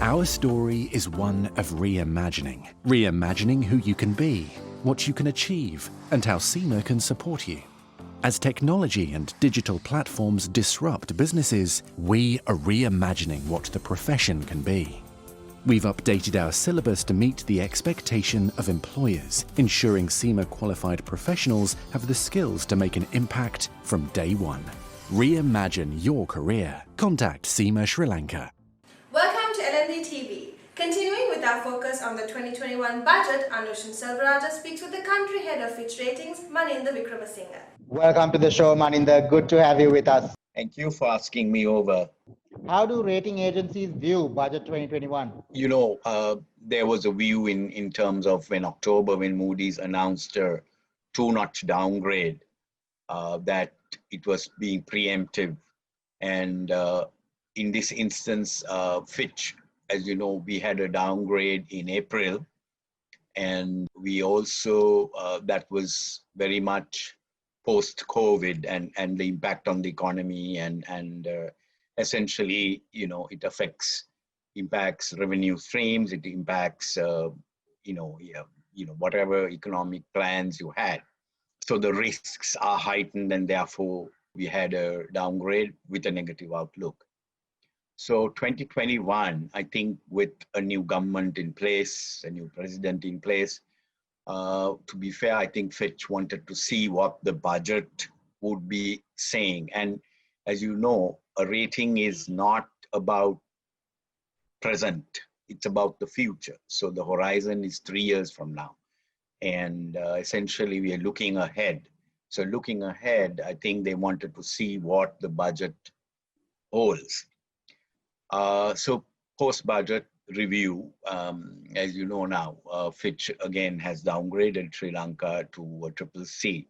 Our story is one of reimagining. Reimagining who you can be, what you can achieve, and how SEMA can support you. As technology and digital platforms disrupt businesses, we are reimagining what the profession can be. We've updated our syllabus to meet the expectation of employers, ensuring SEMA-qualified professionals have the skills to make an impact from day one. Reimagine your career. Contact SEMA Sri Lanka. Welcome to LMDtv. Continuing with our focus on the 2021 budget, Anushan Selvarajah Speaks with the country head of Fitch Ratings, Maninda Wickramasinghe. Welcome to the show, Maninda. Good to have you with us. Thank you for asking me over. How do rating agencies view budget 2021? There was a view in terms of when Moody's announced a 2-notch downgrade, that it was being preemptive. And in this instance, Fitch, as you know, we had a downgrade in April. And we also, that was very much post-COVID and the impact on the economy and essentially, it impacts revenue streams, it impacts, whatever economic plans you had. So the risks are heightened, and therefore we had a downgrade with a negative outlook. So 2021, I think with a new government in place, a new president in place, to be fair, I think Fitch wanted to see what the budget would be saying. And as you know, a rating is not about present, it's about the future. So the horizon is 3 years from now. And essentially we are looking ahead. So looking ahead, I think they wanted to see what the budget holds. So post-budget review, as you know now, Fitch again has downgraded Sri Lanka to a CCC.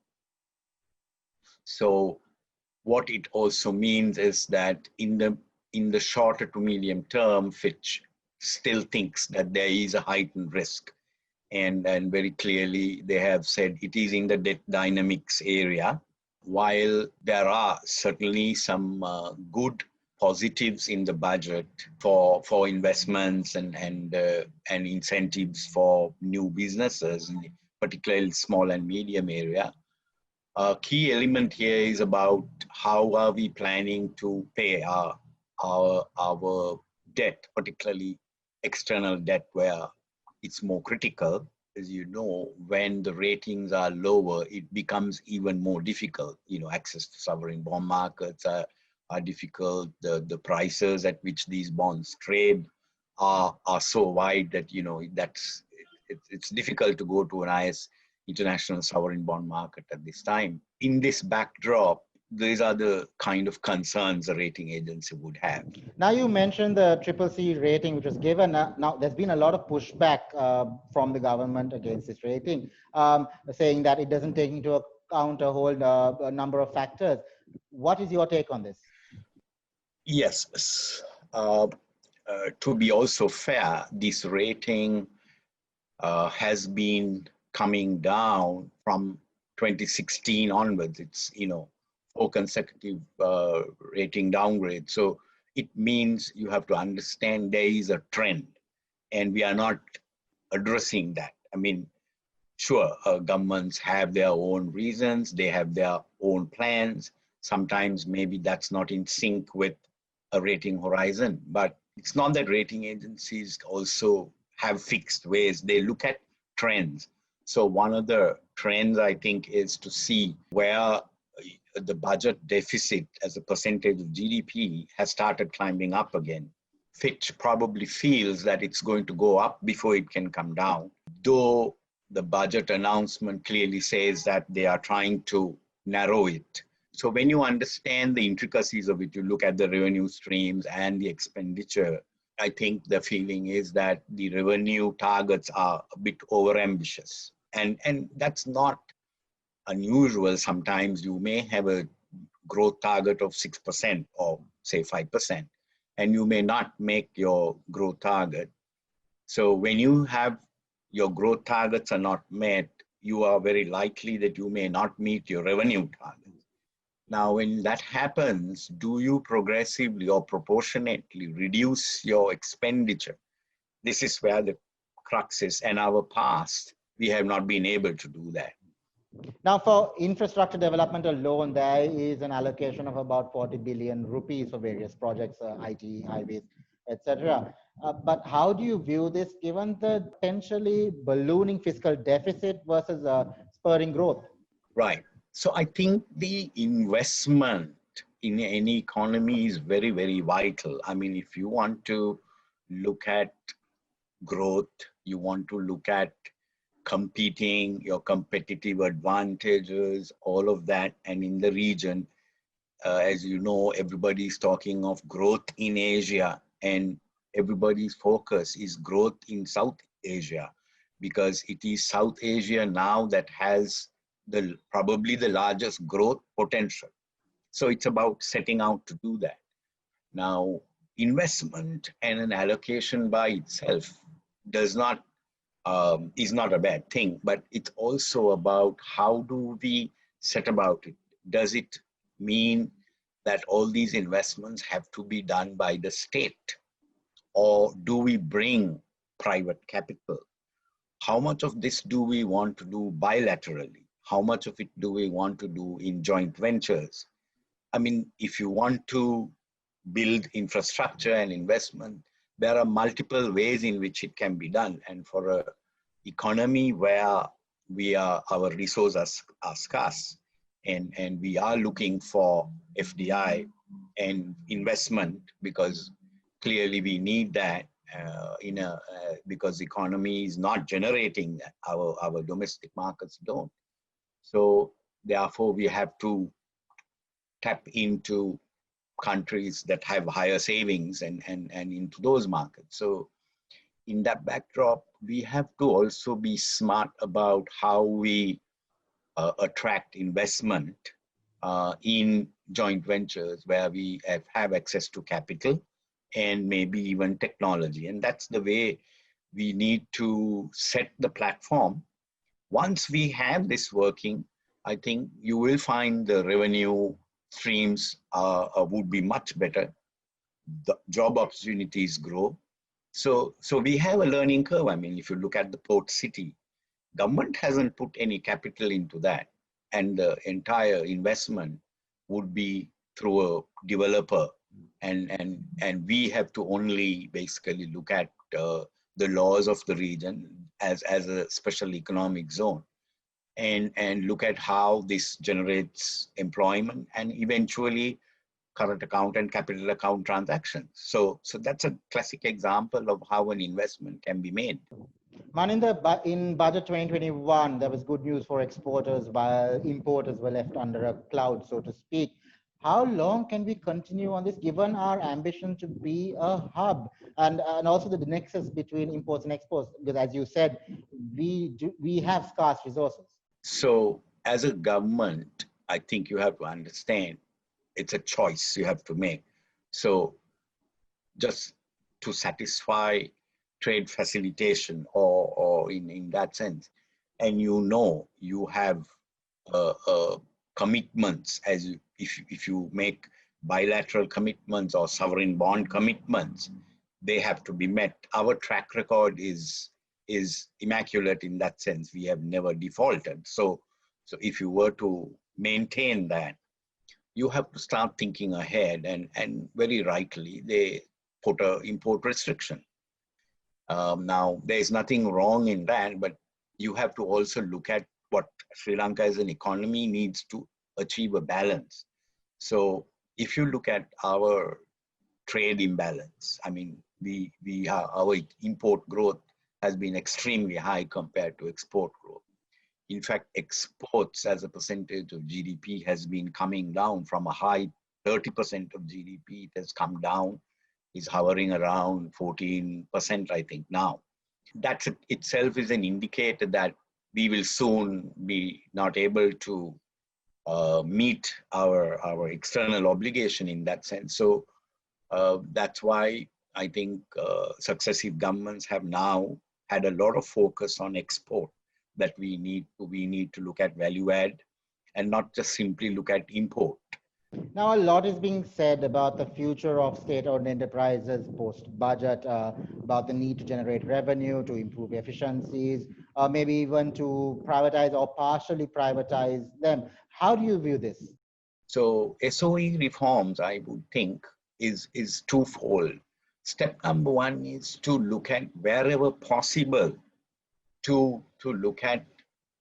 So what it also means is that in the shorter to medium term, Fitch still thinks that there is a heightened risk. And very clearly, they have said it is in the debt dynamics area. While there are certainly some good positives in the budget for investments and incentives for new businesses, particularly small and medium area. A key element here is about how are we planning to pay our debt, particularly external debt, where it's more critical. As you know, when the ratings are lower, it becomes even more difficult. Access to sovereign bond markets are difficult. The prices at which these bonds trade are so wide that it's difficult to go to an international sovereign bond market at this time. In this backdrop, these are the kind of concerns a rating agency would have. Now you mentioned the CCC rating, which was given. Now there's been a lot of pushback from the government against this rating, saying that it doesn't take into account a whole number of factors. What is your take on this? Yes. To be also fair, this rating has been coming down from 2016 onwards. It's 4 consecutive rating downgrades. So it means you have to understand there is a trend, and we are not addressing that. I mean, sure, governments have their own reasons, they have their own plans. Sometimes maybe that's not in sync with a rating horizon, but it's not that rating agencies also have fixed ways. They look at trends. So one of the trends, I think, is to see where the budget deficit as a percentage of GDP has started climbing up again. Fitch probably feels that it's going to go up before it can come down, though the budget announcement clearly says that they are trying to narrow it. So when you understand the intricacies of it, you look at the revenue streams and the expenditure, I think the feeling is that the revenue targets are a bit overambitious. And that's not unusual. Sometimes you may have a growth target of 6% or say 5%, and you may not make your growth target. So when you have your growth targets are not met, you are very likely that you may not meet your revenue target. Now, when that happens, do you progressively or proportionately reduce your expenditure? this is where the crux is. And our past, we have not been able to do that. Now, for infrastructure development alone, there is an allocation of about 40 billion rupees for various projects, IT, highways, etc. But how do you view this given the potentially ballooning fiscal deficit versus spurring growth? Right. So I think the investment in any economy is very, very vital. I mean, if you want to look at growth, you want to look at competing, your competitive advantages, all of that. And in the region, as you know, everybody's talking of growth in Asia, and everybody's focus is growth in South Asia, because it is South Asia now that has probably the largest growth potential. So it's about setting out to do that. Now, investment and an allocation by itself is not a bad thing, but it's also about how do we set about it. Does it mean that all these investments have to be done by the state, or do we bring private capital? How much of this do we want to do bilaterally? How much of it do we want to do in joint ventures? I mean, if you want to build infrastructure and investment, there are multiple ways in which it can be done. And for an economy where our resources are scarce, and we are looking for FDI and investment, because clearly we need that because the economy is not generating that. Our domestic markets don't. So therefore we have to tap into countries that have higher savings and into those markets. So in that backdrop, we have to also be smart about how we attract investment in joint ventures where we have access to capital and maybe even technology. And that's the way we need to set the platform. Once we have this working, I think you will find the revenue streams would be much better. The job opportunities grow. So we have a learning curve. I mean, if you look at the port city, government hasn't put any capital into that, and the entire investment would be through a developer, and we have to only basically look at the laws of the region as a special economic zone, and look at how this generates employment and eventually current account and capital account transactions. So that's a classic example of how an investment can be made. Maninda, in budget 2021, there was good news for exporters while importers were left under a cloud, so to speak. How long can we continue on this, given our ambition to be a hub and also the nexus between imports and exports? Because as you said, we have scarce resources. So as a government, I think you have to understand it's a choice you have to make. So just to satisfy trade facilitation or in that sense, and you have commitments, as if you make bilateral commitments or sovereign bond commitments, they have to be met. Our track record is immaculate in that sense. We have never defaulted. So if you were to maintain that, you have to start thinking ahead, and very rightly they put an import restriction. Now there's nothing wrong in that, but you have to also look at what Sri Lanka as an economy needs to achieve a balance. So if you look at our trade imbalance, I mean, our import growth has been extremely high compared to export growth. In fact, exports as a percentage of GDP has been coming down from a high 30% of GDP. It has come down, is hovering around 14%, I think now. That itself is an indicator that we will soon be not able to meet our external obligation in that sense. So that's why I think successive governments have now had a lot of focus on export, that we need to look at value add and not just simply look at import. Now, a lot is being said about the future of state-owned enterprises post-budget, about the need to generate revenue, to improve efficiencies, maybe even to privatize or partially privatize them. How do you view this? So SOE reforms, I would think, is twofold. Step number one is to look at wherever possible to look at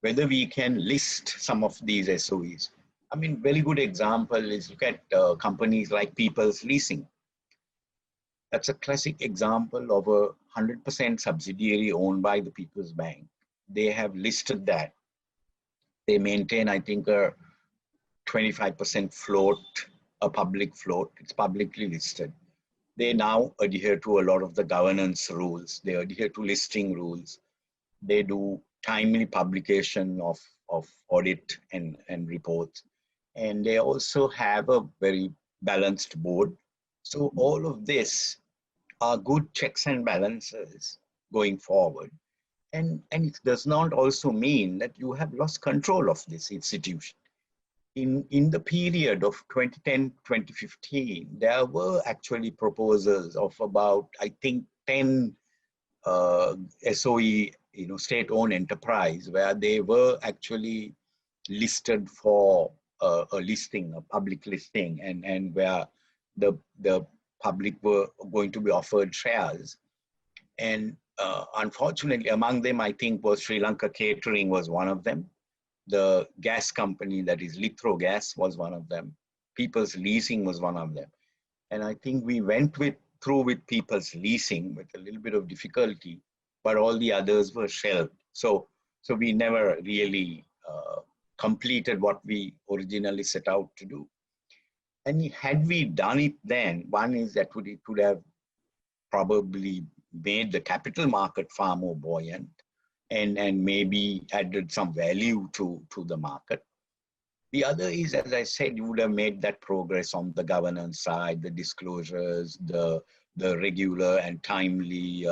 whether we can list some of these SOEs. I mean, very good example is look at companies like People's Leasing. That's a classic example of a 100% subsidiary owned by the People's Bank. They have listed that. They maintain, I think, a 25% float, a public float. It's publicly listed. They now adhere to a lot of the governance rules. They adhere to listing rules. They do timely publication of audit and reports. And they also have a very balanced board. So all of this are good checks and balances going forward. And it does not also mean that you have lost control of this institution. In the period of 2010-2015, there were actually proposals of about, I think, 10 SOE, state-owned enterprise, where they were actually listed for a listing, a public listing, and where the public were going to be offered shares. And unfortunately, among them, I think, was Sri Lanka Catering was one of them. The gas company, that is Lithro Gas, was one of them. People's Leasing was one of them. And I think we went through with People's Leasing with a little bit of difficulty, but all the others were shelved. So we never really completed what we originally set out to do. And had we done it then, one is that it would have probably made the capital market far more buoyant and maybe added some value to the market. The other is, as I said, you would have made that progress on the governance side, the disclosures, the regular and timely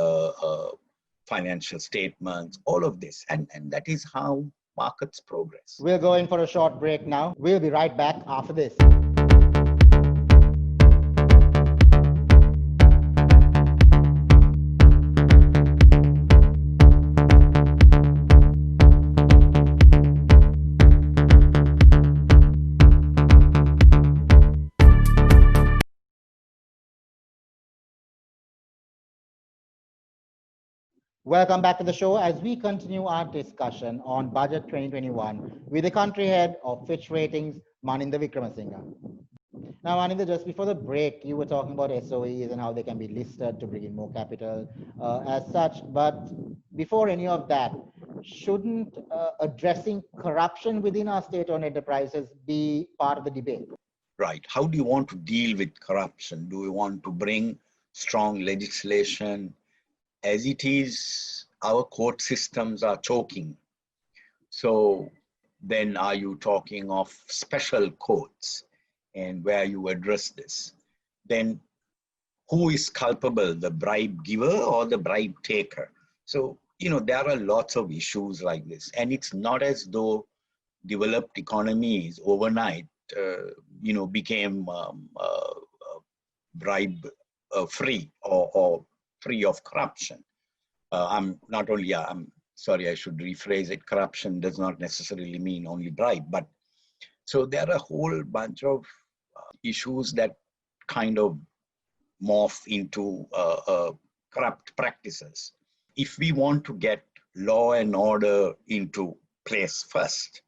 financial statements, all of this. And that is how markets progress. We're going for a short break now. We'll be right back after this. Welcome back to the show as we continue our discussion on Budget 2021 with the country head of Fitch Ratings, Maninda Wickramasinghe. Now, Maninda, just before the break, you were talking about SOEs and how they can be listed to bring in more capital as such. But before any of that, shouldn't addressing corruption within our state-owned enterprises be part of the debate? Right. How do you want to deal with corruption? Do we want to bring strong legislation? As it is, our court systems are choking. So then are you talking of special courts and where you address this? Then who is culpable, the bribe giver or the bribe taker? So, there are lots of issues like this. And it's not as though developed economies overnight, became bribe free or free of corruption. I'm sorry, I should rephrase it. Corruption does not necessarily mean only bribe, but so there are a whole bunch of issues that kind of morph into corrupt practices. If we want to get law and order into place first,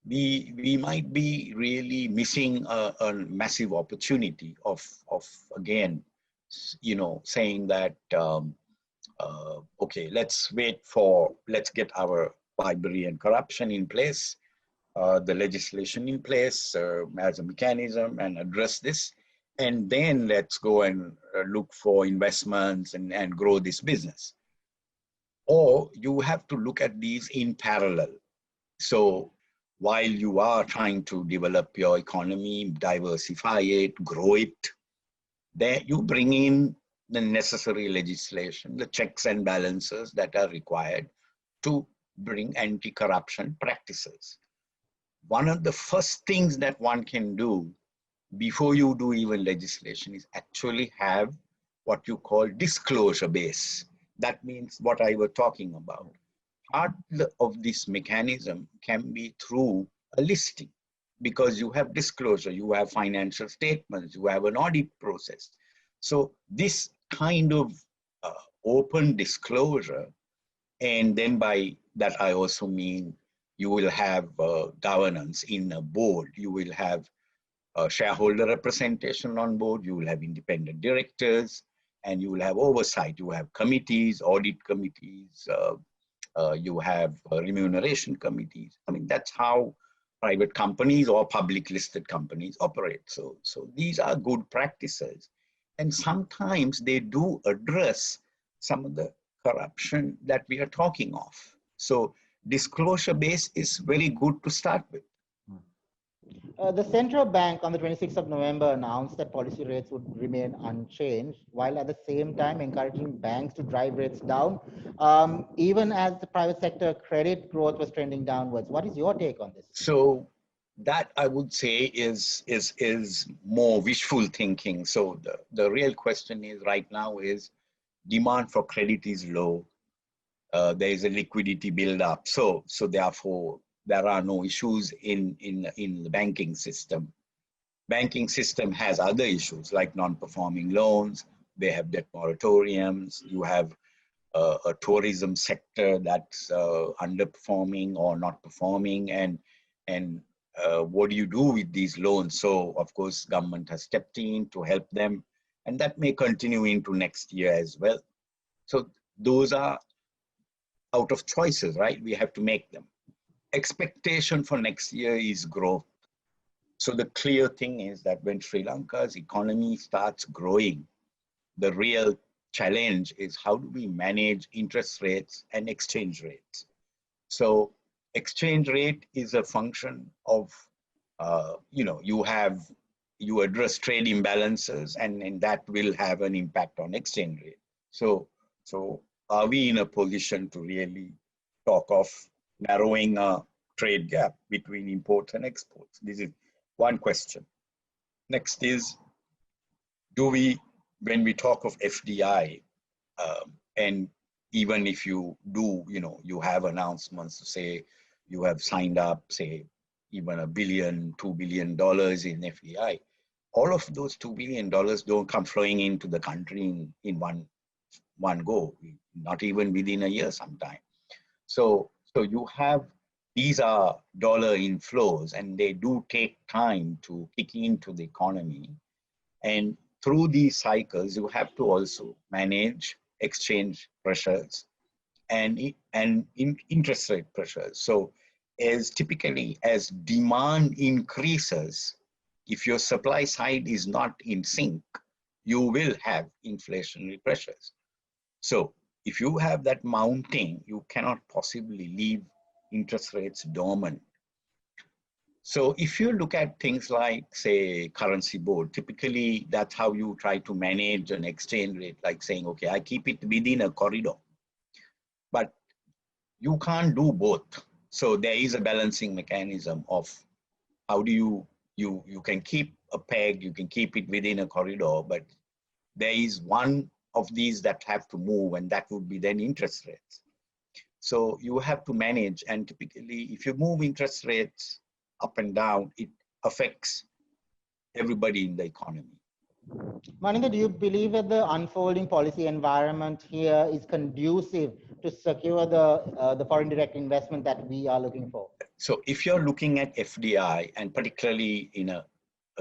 we might be really missing a massive opportunity of again, saying that, okay, let's get our bribery and corruption in place, the legislation in place as a mechanism and address this. And then let's go and look for investments and grow this business. Or you have to look at these in parallel. So while you are trying to develop your economy, diversify it, grow it, then you bring in the necessary legislation, the checks and balances that are required to bring anti-corruption practices. One of the first things that one can do before you do even legislation, is actually have what you call disclosure base. That means what I was talking about. Part of this mechanism can be through a listing, because you have disclosure, you have financial statements, you have an audit process. So this kind of open disclosure, and then by that I also mean you will have governance in a board, you will have shareholder representation on board, you will have independent directors, and you will have oversight. You have committees, audit committees, you have remuneration committees. I mean, that's how private companies or public listed companies operate. So these are good practices. And sometimes they do address some of the corruption that we are talking of. So disclosure base is very good to start with. The central bank on the 26th of November announced that policy rates would remain unchanged, while at the same time encouraging banks to drive rates down, even as the private sector credit growth was trending downwards. What is your take on this? So that I would say is more wishful thinking. So the real question is right now is demand for credit is low. There is a liquidity build-up. So therefore, there are no issues in the banking system. Banking system has other issues like non-performing loans. They have debt moratoriums. You have a tourism sector that's underperforming or not performing, and what do you do with these loans? So of course, government has stepped in to help them, and that may continue into next year as well. So those are out of choices, right? We have to make them. Expectation for next year is growth. So the clear thing is that when Sri Lanka's economy starts growing, the real challenge is how do we manage interest rates and exchange rates. So exchange rate is a function of, you address trade imbalances, and that will have an impact on exchange rate. So are we in a position to really talk of narrowing a trade gap between imports and exports? This is one question. Next is, when we talk of FDI, and even if you do, you have announcements to say you have signed up, say, even $1 billion, $2 billion in FDI, all of those $2 billion don't come flowing into the country in one go, not even within a year sometime. So you have, these are dollar inflows, and they do take time to kick into the economy. And through these cycles, you have to also manage exchange pressures and interest rate pressures. So typically as demand increases, if your supply side is not in sync, you will have inflationary pressures. So if you have that mounting, you cannot possibly leave interest rates dormant. So if you look at things like, say, currency board, typically that's how you try to manage an exchange rate, like saying, okay, I keep it within a corridor. But you can't do both. So there is a balancing mechanism of how do you can keep a peg, you can keep it within a corridor, but there is one of these that have to move, and that would be then interest rates. So you have to manage, and typically if you move interest rates up and down, it affects everybody in the economy. Maninda, do you believe that the unfolding policy environment here is conducive to secure the foreign direct investment that we are looking for? So if you're looking at FDI, and particularly in a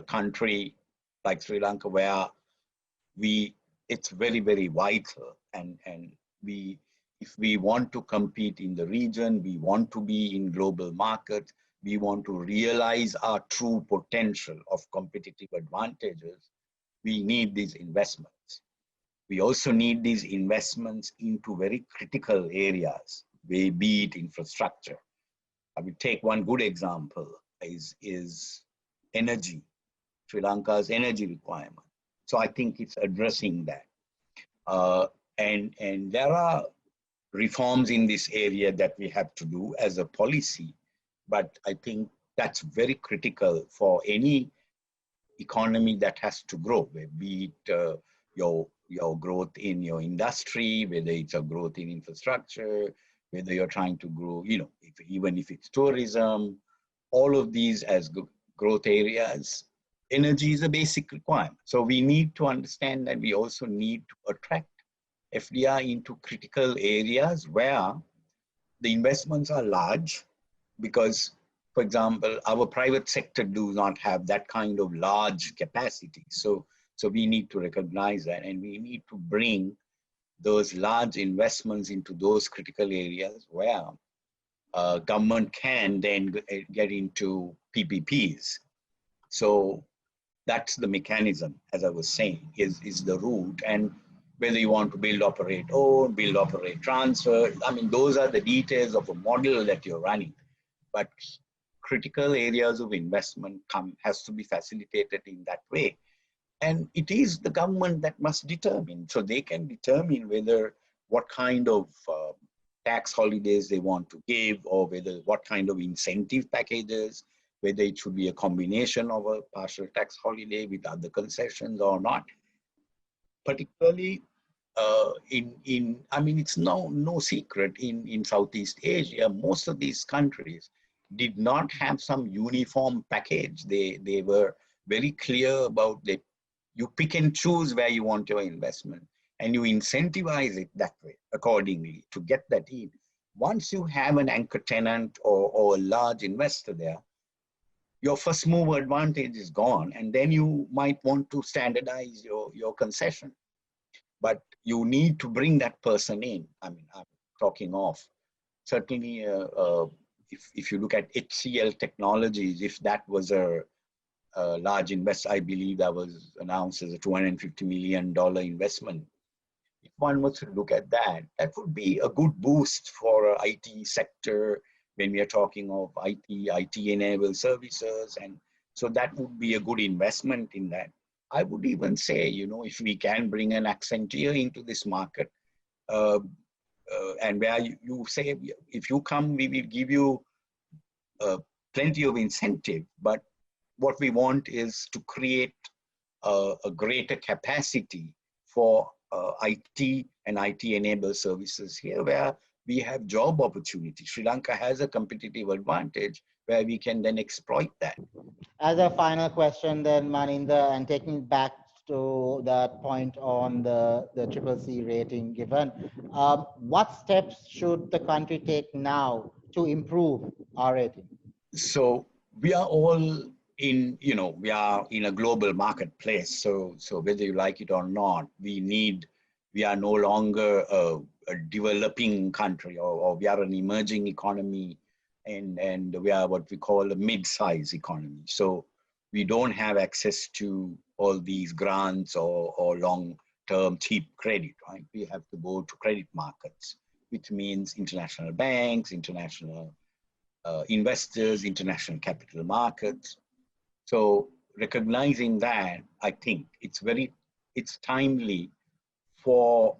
country like Sri Lanka, where it's very, very vital, and if we want to compete in the region, we want to be in global markets, we want to realize our true potential of competitive advantages, we need these investments. We also need these investments into very critical areas, be it infrastructure. I will take one good example is energy, Sri Lanka's energy requirement. So I think it's addressing that. And there are reforms in this area that we have to do as a policy, but I think that's very critical for any economy that has to grow, be it your growth in your industry, whether it's a growth in infrastructure, whether you're trying to grow, even if it's tourism, all of these as growth areas, energy is a basic requirement. So we need to understand that we also need to attract FDI into critical areas where the investments are large, because, for example, our private sector does not have that kind of large capacity. So we need to recognize that, and we need to bring those large investments into those critical areas where government can then get into PPPs. So that's the mechanism, as I was saying, is the route. And whether you want to build, operate, own, build, operate, transfer, I mean, those are the details of a model that you're running. But critical areas of investment has to be facilitated in that way. And it is the government that must determine. So they can determine what kind of tax holidays they want to give, or what kind of incentive packages, whether it should be a combination of a partial tax holiday with other concessions or not. Particularly it's no secret in Southeast Asia, most of these countries did not have some uniform package. They were very clear about that. You pick and choose where you want your investment, and you incentivize it that way accordingly to get that in. Once you have an anchor tenant or a large investor there, your first mover advantage is gone, and then you might want to standardize your concession. But you need to bring that person in. I mean, I'm talking of certainly if you look at HCL Technologies, if that was a large invest, I believe that was announced as a $250 million investment. If one was to look at that, that would be a good boost for IT sector when we are talking of IT-enabled services. And so that would be a good investment in that. I would even say, if we can bring an Accenture into this market, and where you say, if you come, we will give you plenty of incentive, but what we want is to create a greater capacity for IT and IT-enabled services here, where we have job opportunities. Sri Lanka has a competitive advantage where we can then exploit that. As a final question then, Maninda, and taking it back to that point on the CCC rating given, what steps should the country take now to improve our rating? So we are all we are in a global marketplace. So whether you like it or not, we are no longer a developing country, or we are an emerging economy, and we are what we call a mid-size economy. So we don't have access to all these grants or long-term cheap credit, right? We have to go to credit markets, which means international banks, international investors, international capital markets. So recognizing that, I think it's timely for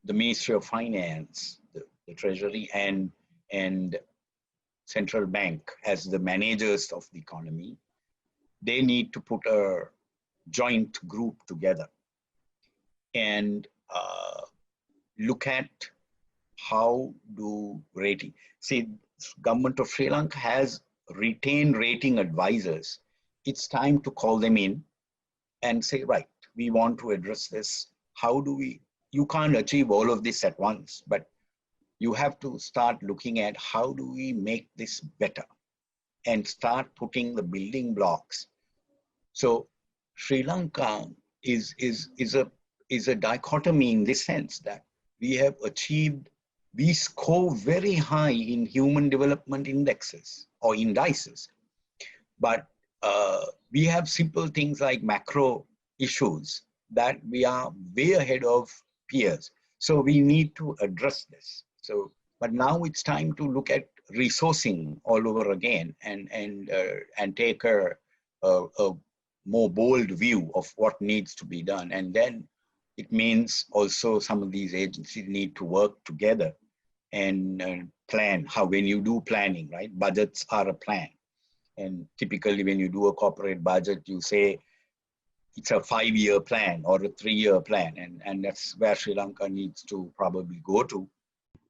the Ministry of Finance, the Treasury, and central bank as the managers of the economy. They need to put a joint group together and look at how do rating. See, government of Sri Lanka has retained rating advisors. It's time to call them in and say, right, we want to address this. How do you can't achieve all of this at once, but you have to start looking at how do we make this better and start putting the building blocks. So Sri Lanka is a dichotomy in this sense that we score very high in human development indexes or indices, but we have simple things like macro issues that we are way ahead of peers. So we need to address this. So, but now it's time to look at resourcing all over again and take a more bold view of what needs to be done. And then it means also some of these agencies need to work together and plan when you do planning, right? Budgets are a plan. And typically when you do a corporate budget, you say, it's a 5-year plan or a 3-year plan, and that's where Sri Lanka needs to probably go to.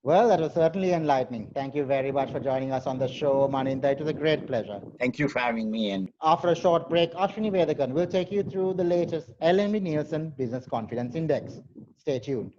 Well, that was certainly enlightening. Thank you very much for joining us on the show, Maninda. It was a great pleasure. Thank you for having me. And After a short break, Ashwini Vethakan will take you through the latest LMD Nielsen Business Confidence Index. Stay tuned.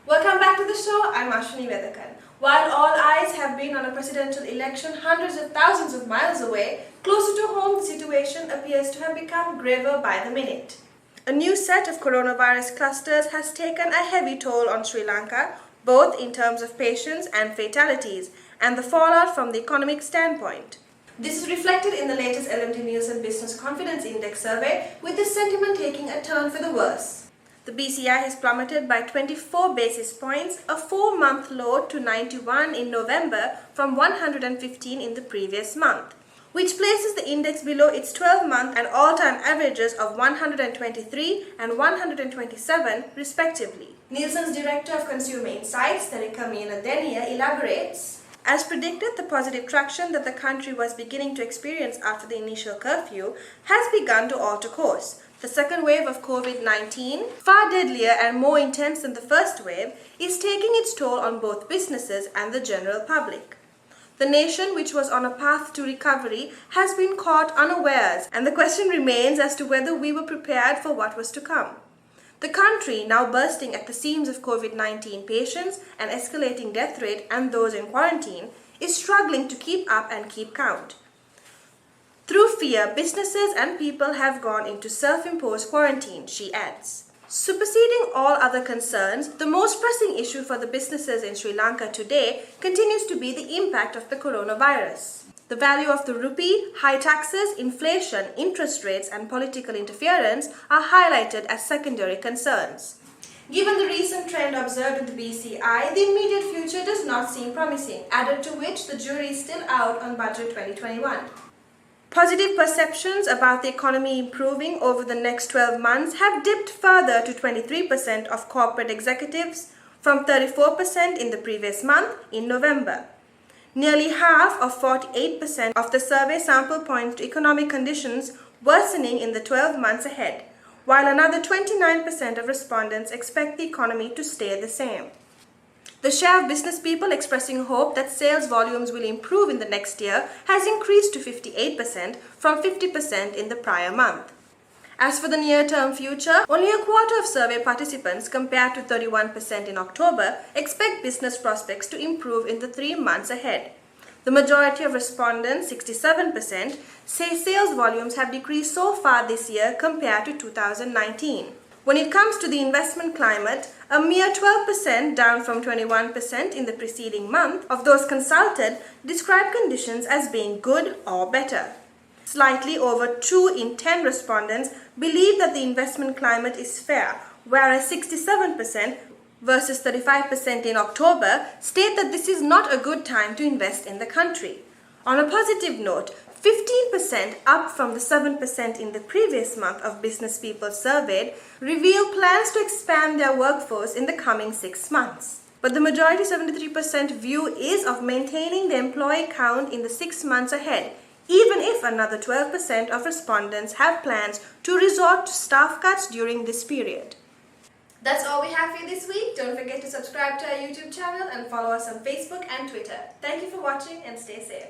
Welcome back to the show. I'm Ashwini Vethakan. While all eyes have been on a presidential election hundreds of thousands of miles away, closer to home the situation appears to have become graver by the minute. A new set of coronavirus clusters has taken a heavy toll on Sri Lanka, both in terms of patients and fatalities, and the fallout from the economic standpoint. This is reflected in the latest LMD Nielsen Business Confidence Index survey, with the sentiment taking a turn for the worse. The BCI has plummeted by 24 basis points, a 4-month low to 91 in November from 115 in the previous month, which places the index below its 12-month and all-time averages of 123 and 127 respectively. Nielsen's Director of Consumer Insights, Terika Denia, elaborates, as predicted, the positive traction that the country was beginning to experience after the initial curfew has begun to alter course. The second wave of COVID-19, far deadlier and more intense than the first wave, is taking its toll on both businesses and the general public. The nation, which was on a path to recovery, has been caught unawares, and the question remains as to whether we were prepared for what was to come. The country, now bursting at the seams of COVID-19 patients, an escalating death rate, and those in quarantine, is struggling to keep up and keep count. Through fear, businesses and people have gone into self-imposed quarantine, she adds. Superseding all other concerns, the most pressing issue for the businesses in Sri Lanka today continues to be the impact of the coronavirus. The value of the rupee, high taxes, inflation, interest rates, and political interference are highlighted as secondary concerns. Given the recent trend observed in the BCI, the immediate future does not seem promising, added to which the jury is still out on Budget 2021. Positive perceptions about the economy improving over the next 12 months have dipped further to 23% of corporate executives from 34% in the previous month in November. Nearly half of 48% of the survey sample points to economic conditions worsening in the 12 months ahead, while another 29% of respondents expect the economy to stay the same. The share of business people expressing hope that sales volumes will improve in the next year has increased to 58% from 50% in the prior month. As for the near-term future, only a quarter of survey participants, compared to 31% in October, expect business prospects to improve in the 3 months ahead. The majority of respondents, 67%, say sales volumes have decreased so far this year compared to 2019. When it comes to the investment climate, a mere 12%, down from 21% in the preceding month, of those consulted describe conditions as being good or better. Slightly over 2 in 10 respondents believe that the investment climate is fair, whereas 67% versus 35% in October state that this is not a good time to invest in the country. On a positive note, 15%, up from the 7% in the previous month of business people surveyed, reveal plans to expand their workforce in the coming 6 months. But the majority, 73%, view is of maintaining the employee count in the 6 months ahead, even if another 12% of respondents have plans to resort to staff cuts during this period. That's all we have for you this week. Don't forget to subscribe to our YouTube channel and follow us on Facebook and Twitter. Thank you for watching and stay safe.